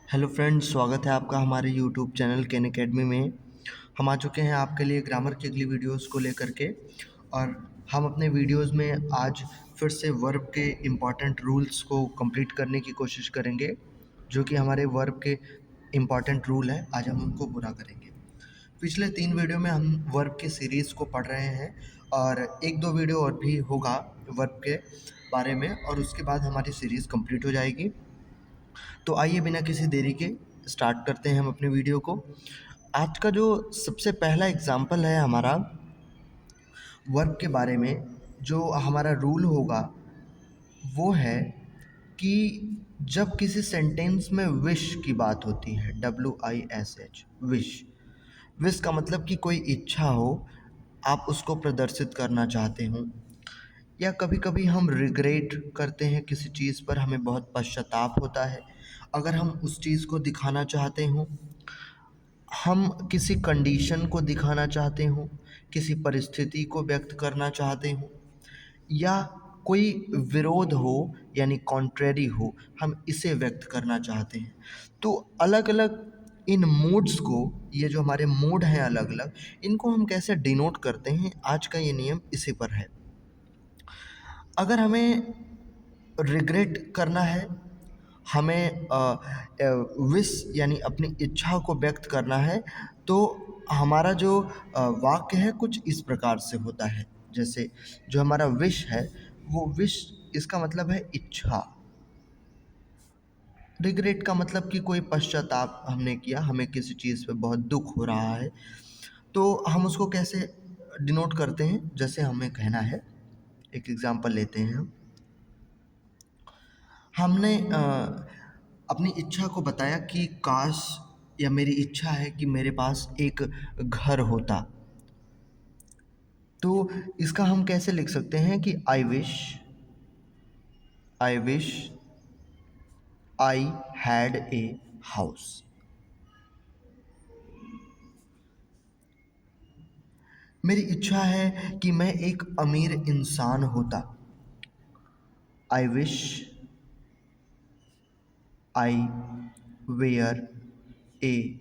Hello friends, स्वागत है आपका हमारे यूट्यूब चैनल केन अकेडमी में। हम आ चुके हैं आपके लिए ग्रामर की अगली वीडियोस को लेकर के। और हम अपने वीडियोस में आज फिर से वर्ब के इम्पॉर्टेंट रूल्स को कंप्लीट करने की कोशिश करेंगे। जो कि हमारे वर्ब के इम्पॉर्टेंट रूल हैं, आज हम उनको पूरा करेंगे। पिछले 3 वीडियो में हम वर्ब की सीरीज़ को पढ़ रहे हैं और 1-2 वीडियो और भी होगा वर्ब के बारे में, और उसके बाद हमारी सीरीज़ कंप्लीट हो जाएगी। तो आइए बिना किसी देरी के स्टार्ट करते हैं हम अपने वीडियो को। आज का जो सबसे पहला एग्जाम्पल है हमारा वर्ब के बारे में, जो हमारा रूल होगा वो है कि जब किसी सेंटेंस में विश की बात होती है, WISH, विश। विश का मतलब कि कोई इच्छा हो, आप उसको प्रदर्शित करना चाहते हो, या कभी कभी हम रिग्रेट करते हैं किसी चीज़ पर, हमें बहुत पश्चाताप होता है अगर हम उस चीज़ को दिखाना चाहते हों, हम किसी कंडीशन को दिखाना चाहते हों, किसी परिस्थिति को व्यक्त करना चाहते हों, या कोई विरोध हो यानी कॉन्ट्रेरी हो, हम इसे व्यक्त करना चाहते हैं। तो अलग अलग इन मूड्स को, ये जो हमारे मूड हैं अलग अलग, इनको हम कैसे डिनोट करते हैं, आज का ये नियम इसी पर है। अगर हमें रिग्रेट करना है, हमें विश यानी अपनी इच्छा को व्यक्त करना है, तो हमारा जो वाक्य है कुछ इस प्रकार से होता है। जैसे जो हमारा विश है, वो विश इसका मतलब है इच्छा। रिग्रेट का मतलब कि कोई पश्चाताप हमने किया, हमें किसी चीज़ पे बहुत दुख हो रहा है, तो हम उसको कैसे डिनोट करते हैं, जैसे हमें कहना है। एक एग्जांपल लेते हैं हम। हमने अपनी इच्छा को बताया कि काश, या मेरी इच्छा है कि मेरे पास एक घर होता। तो इसका हम कैसे लिख सकते हैं कि I wish I had a house. मेरी इच्छा है कि मैं एक अमीर इंसान होता। I wish I were a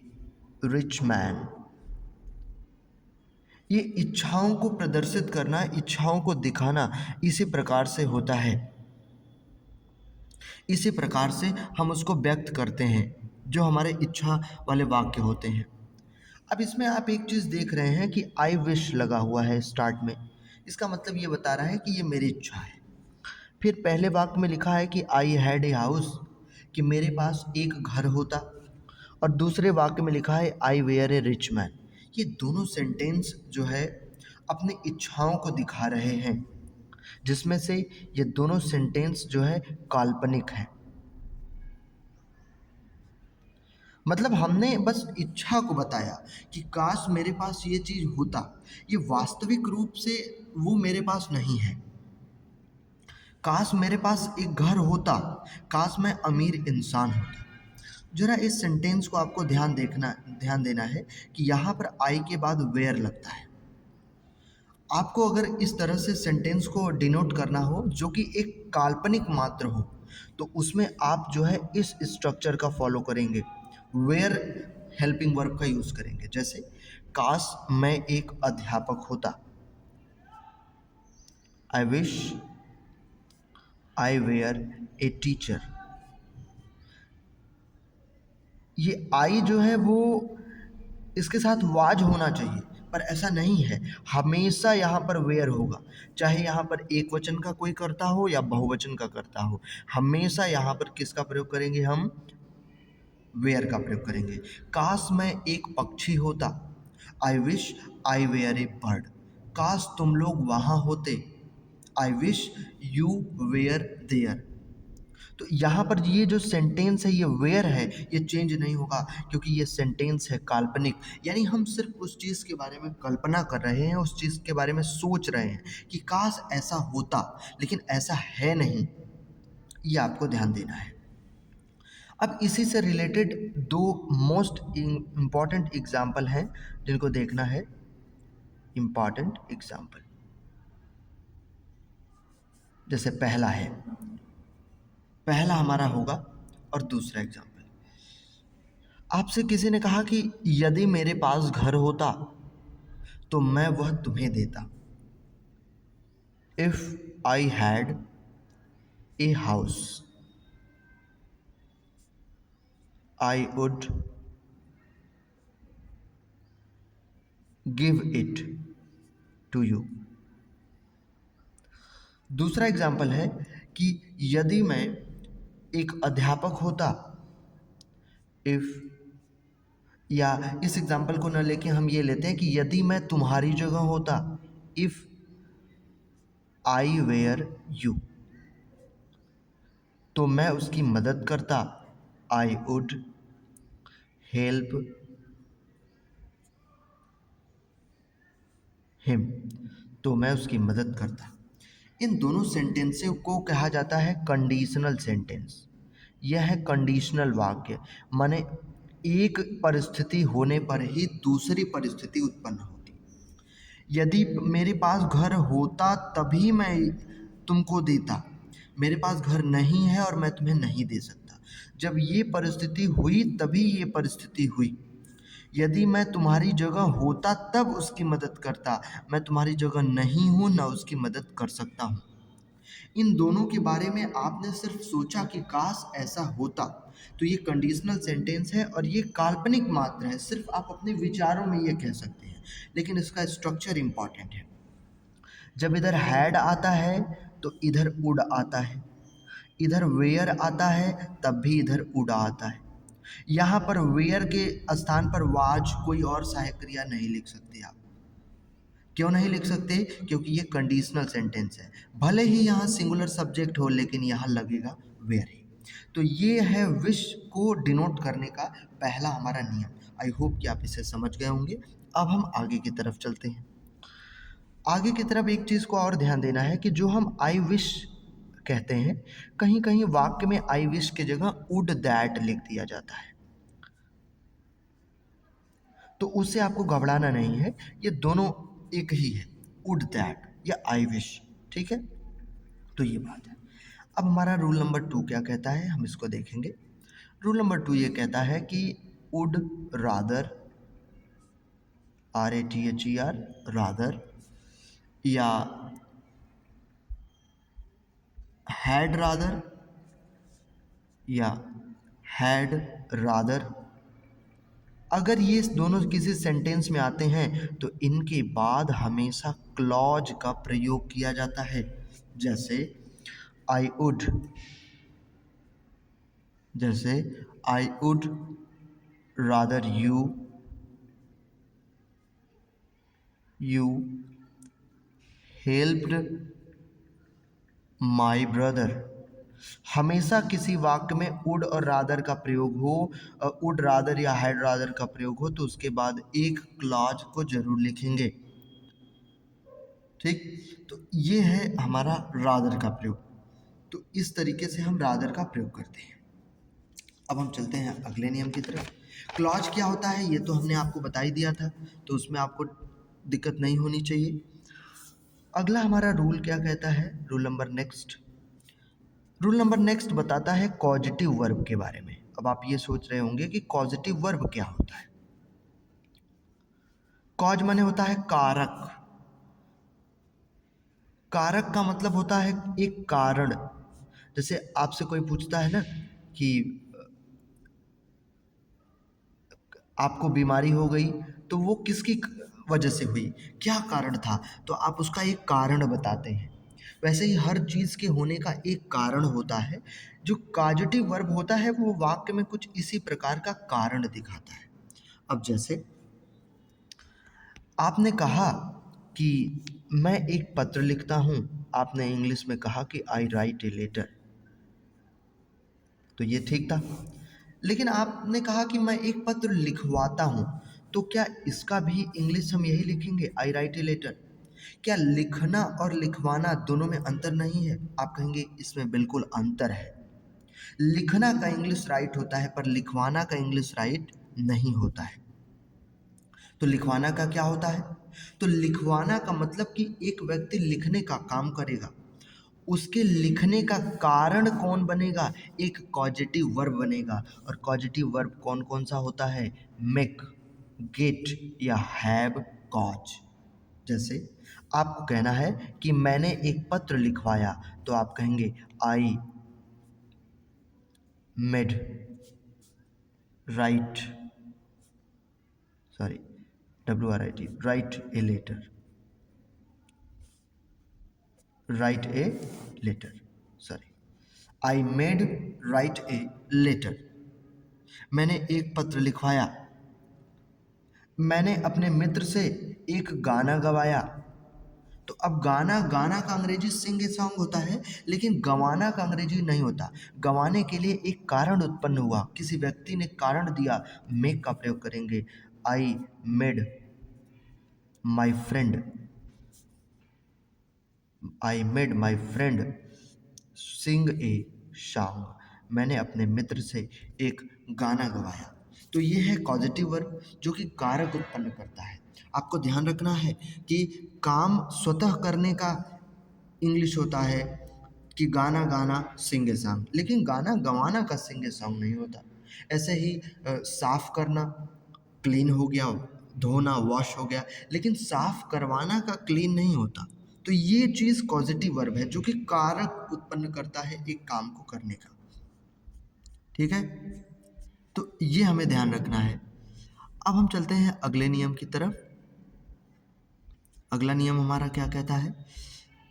rich man. ये इच्छाओं को प्रदर्शित करना, इच्छाओं को दिखाना इसी प्रकार से होता है। इसी प्रकार से हम उसको व्यक्त करते हैं, जो हमारे इच्छा वाले वाक्य होते हैं। अब इसमें आप एक चीज़ देख रहे हैं कि आई विश लगा हुआ है स्टार्ट में। इसका मतलब ये बता रहा है कि ये मेरी इच्छा है। फिर पहले वाक्य में लिखा है कि आई हैड ए हाउस, कि मेरे पास एक घर होता। और दूसरे वाक्य में लिखा है आई वेयर ए रिच मैन। ये दोनों सेंटेंस जो है अपनी इच्छाओं को दिखा रहे हैं, जिसमें से ये दोनों सेंटेंस जो है काल्पनिक है। मतलब हमने बस इच्छा को बताया कि काश मेरे पास ये चीज़ होता, ये वास्तविक रूप से वो मेरे पास नहीं है। काश मेरे पास एक घर होता, काश मैं अमीर इंसान होता। जरा इस सेंटेंस को आपको ध्यान देना है कि यहाँ पर आई के बाद वेयर लगता है। आपको अगर इस तरह से सेंटेंस को डिनोट करना हो जो कि एक काल्पनिक मात्र हो, तो उसमें आप जो है इस स्ट्रक्चर का फॉलो करेंगे, वेयर हेल्पिंग वर्ब का यूज़ करेंगे। जैसे काश मैं एक अध्यापक होता। I wish I were a teacher. ये आई जो है वो इसके साथ वाज होना चाहिए, पर ऐसा नहीं है। हमेशा यहाँ पर वेयर होगा, चाहे यहाँ पर एक वचन का कोई कर्ता हो या बहुवचन का कर्ता हो। हमेशा यहाँ पर किसका प्रयोग करेंगे हम? वेयर का प्रयोग करेंगे। काश मैं एक पक्षी होता। I wish I were a bird. काश तुम लोग वहाँ होते। I wish you were there. तो यहाँ पर ये जो सेंटेंस है, ये वेयर है, ये चेंज नहीं होगा, क्योंकि ये सेंटेंस है काल्पनिक। यानी हम सिर्फ उस चीज़ के बारे में कल्पना कर रहे हैं, उस चीज़ के बारे में सोच रहे हैं कि काश ऐसा होता, लेकिन ऐसा है नहीं। ये आपको ध्यान देना है। अब इसी से रिलेटेड दो मोस्ट इम्पॉर्टेंट एग्जाम्पल हैं जिनको देखना है। इम्पॉर्टेंट एग्जाम्पल, जैसे पहला हमारा होगा और दूसरा एग्जाम्पल। आपसे किसी ने कहा कि यदि मेरे पास घर होता तो मैं वह तुम्हें देता। If I had a house I would give it to you. दूसरा एग्जाम्पल है कि यदि मैं एक अध्यापक होता, इफ, या इस एग्जाम्पल को न लेके हम ये लेते हैं कि यदि मैं तुम्हारी जगह होता, इफ आई वेयर यू, तो मैं उसकी मदद करता, आई वुड हेल्प हिम, तो मैं उसकी मदद करता। इन दोनों सेंटेंस को कहा जाता है कंडीशनल सेंटेंस। यह है कंडीशनल वाक्य, माने एक परिस्थिति होने पर ही दूसरी परिस्थिति उत्पन्न होती। यदि मेरे पास घर होता तभी मैं तुमको देता, मेरे पास घर नहीं है और मैं तुम्हें नहीं दे सकता। जब ये परिस्थिति हुई तभी ये परिस्थिति हुई। यदि मैं तुम्हारी जगह होता तब उसकी मदद करता, मैं तुम्हारी जगह नहीं हूँ, न उसकी मदद कर सकता हूँ। इन दोनों के बारे में आपने सिर्फ सोचा कि काश ऐसा होता, तो ये कंडीशनल सेंटेंस है और ये काल्पनिक मात्र है, सिर्फ आप अपने विचारों में ये कह सकते हैं, लेकिन इसका स्ट्रक्चर इंपॉर्टेंट है। जब इधर हैड आता है तो इधर वुड आता है, इधर वेयर आता है तब भी इधर वुड आता है। यहाँ पर वेयर के स्थान पर वाज कोई और सहायक क्रिया नहीं लिख सकते आप। क्यों नहीं लिख सकते? क्योंकि ये कंडीशनल सेंटेंस है, भले ही यहाँ सिंगुलर सब्जेक्ट हो लेकिन यहाँ लगेगा वेयर ही। तो ये है विश को डिनोट करने का पहला हमारा नियम। आई होप कि आप इसे समझ गए होंगे। अब हम आगे की तरफ चलते हैं। आगे की तरफ एक चीज़ को और ध्यान देना है कि जो हम आई विश कहते हैं, कहीं कहीं वाक्य में आई विश की जगह वुड दैट लिख दिया जाता है, तो उससे आपको घबराना नहीं है, ये दोनों एक ही है, वुड दैट या आई विश। ठीक है, तो ये बात है। अब हमारा रूल नंबर 2 क्या कहता है, हम इसको देखेंगे। रूल नंबर 2 ये कहता है कि वुड रादर, RATHER, रादर, या हैड रादर या हैड रादर, अगर ये दोनों किसी सेंटेंस में आते हैं तो इनके बाद हमेशा क्लॉज का प्रयोग किया जाता है। जैसे आई वुड, जैसे I would rather you helped my brother. हमेशा किसी वाक्य में वुड और रादर का प्रयोग हो, वुड रादर या हैड रादर का प्रयोग हो, तो उसके बाद एक क्लॉज को जरूर लिखेंगे। ठीक, तो ये है हमारा रादर का प्रयोग। तो इस तरीके से हम रादर का प्रयोग करते हैं। अब हम चलते हैं अगले नियम की तरफ। क्लॉज क्या होता है ये तो हमने आपको बता ही दिया था, तो उसमें आपको दिक्कत नहीं होनी चाहिए। अगला हमारा रूल क्या कहता है, रूल नंबर नेक्स्ट बताता है कॉजेटिव वर्ब के बारे में। अब आप ये सोच रहे होंगे कि कॉजेटिव वर्ब क्या होता है। कॉज माने होता है कारक। कारक का मतलब होता है एक कारण। जैसे आपसे कोई पूछता है ना कि आपको बीमारी हो गई, तो वो किसकी वजह से हुई, क्या कारण था, तो आप उसका एक कारण बताते हैं। वैसे ही हर चीज़ के होने का एक कारण होता है। जो कॉजेटिव वर्ब होता है वो वाक्य में कुछ इसी प्रकार का कारण दिखाता है। अब जैसे आपने कहा कि मैं एक पत्र लिखता हूँ, आपने इंग्लिश में कहा कि आई राइट ए लेटर, तो ये ठीक था। लेकिन आपने कहा कि मैं एक पत्र लिखवाता हूँ, तो क्या इसका भी इंग्लिश हम यही लिखेंगे, आई राइट ए लेटर? क्या लिखना और लिखवाना दोनों में अंतर नहीं है? आप कहेंगे इसमें बिल्कुल अंतर है। लिखना का इंग्लिश राइट होता है पर लिखवाना का इंग्लिश राइट नहीं होता है। तो लिखवाना का क्या होता है? तो लिखवाना का मतलब कि एक व्यक्ति लिखने का काम करेगा उसके लिखने का कारण कौन बनेगा? एक कॉजेटिव वर्ब बनेगा। और कॉजेटिव वर्ब कौन कौन सा होता है? मेक, गेट या हैव, कॉज। जैसे आपको कहना है कि मैंने एक पत्र लिखवाया, तो आप कहेंगे I made write, sorry WRIT, write a letter, write a letter, sorry, I made write a letter. मैंने एक पत्र लिखवाया। मैंने अपने मित्र से एक गाना गवाया। तो अब गाना, गाना का अंग्रेजी सिंग ए सॉन्ग होता है, लेकिन गवाना का अंग्रेजी नहीं होता। गवाने के लिए एक कारण उत्पन्न हुआ, किसी व्यक्ति ने कारण दिया, मेक का प्रयोग करेंगे। I made my friend, I made my friend sing a song, मैंने अपने मित्र से एक गाना गवाया। तो ये है कॉजेटिव वर्ब जो कि कारक उत्पन्न करता है। आपको ध्यान रखना है कि काम स्वतः करने का इंग्लिश होता है कि गाना गाना सिंग ए सॉन्ग, लेकिन गाना गवाना का सिंग ए सॉन्ग नहीं होता। ऐसे ही साफ करना क्लीन हो गया, धोना वॉश हो गया, लेकिन साफ करवाना का क्लीन नहीं होता। तो ये चीज़ कॉजेटिव वर्ब है जो कि कारक उत्पन्न करता है एक काम को करने का। ठीक है, तो ये हमें ध्यान रखना है। अब हम चलते हैं अगले नियम की तरफ। अगला नियम हमारा क्या कहता है?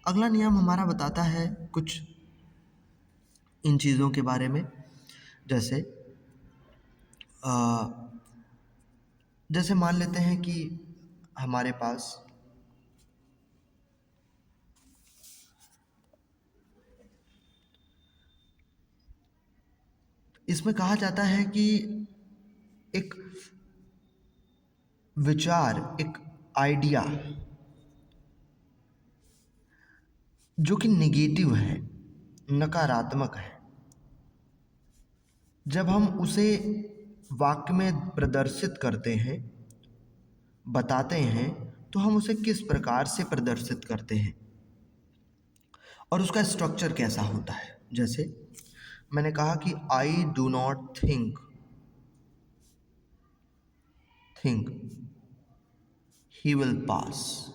अगला नियम हमारा बताता है कुछ इन चीज़ों के बारे में। जैसे जैसे मान लेते हैं कि हमारे पास इसमें कहा जाता है कि एक विचार, एक आइडिया जो कि नेगेटिव है, नकारात्मक है, जब हम उसे वाक्य में प्रदर्शित करते हैं, बताते हैं, तो हम उसे किस प्रकार से प्रदर्शित करते हैं और उसका स्ट्रक्चर कैसा होता है। जैसे मैंने कहा कि I do not think he will pass.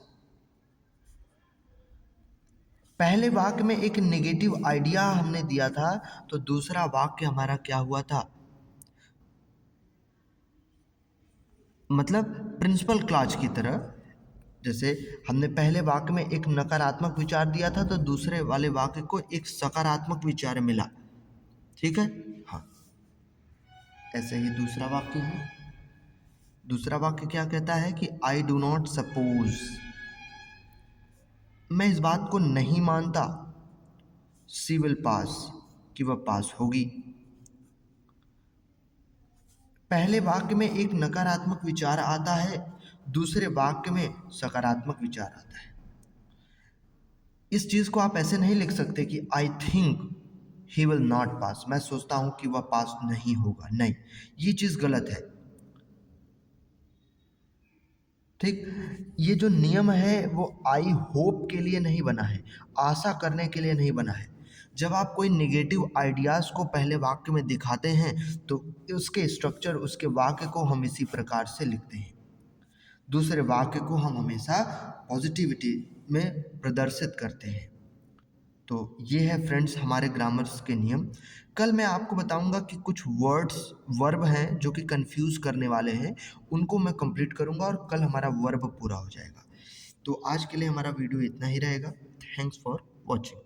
पहले वाक्य में एक नेगेटिव आइडिया हमने दिया था, तो दूसरा वाक्य हमारा क्या हुआ था? मतलब प्रिंसिपल क्लॉज की तरह। जैसे हमने पहले वाक्य में एक नकारात्मक विचार दिया था, तो दूसरे वाले वाक्य को एक सकारात्मक विचार मिला। ठीक है, हाँ। ऐसे ही दूसरा वाक्य है। दूसरा वाक्य क्या कहता है कि आई डू नॉट सपोज, मैं इस बात को नहीं मानता, शी विल पास, कि वह पास होगी। पहले वाक्य में एक नकारात्मक विचार आता है, दूसरे वाक्य में सकारात्मक विचार आता है। इस चीज़ को आप ऐसे नहीं लिख सकते कि I think he will not pass, मैं सोचता हूं कि वह पास नहीं होगा। नहीं, ये चीज़ गलत है। ठीक, ये जो नियम है वो आई होप के लिए नहीं बना है, आशा करने के लिए नहीं बना है। जब आप कोई नेगेटिव आइडियाज़ को पहले वाक्य में दिखाते हैं, तो उसके स्ट्रक्चर, उसके वाक्य को हम इसी प्रकार से लिखते हैं। दूसरे वाक्य को हम हमेशा पॉजिटिविटी में प्रदर्शित करते हैं। तो ये है फ्रेंड्स हमारे ग्रामर्स के नियम। कल मैं आपको बताऊंगा कि कुछ वर्ड्स, वर्ब हैं जो कि कंफ्यूज करने वाले हैं, उनको मैं कंप्लीट करूंगा और कल हमारा वर्ब पूरा हो जाएगा। तो आज के लिए हमारा वीडियो इतना ही रहेगा। Thanks for watching.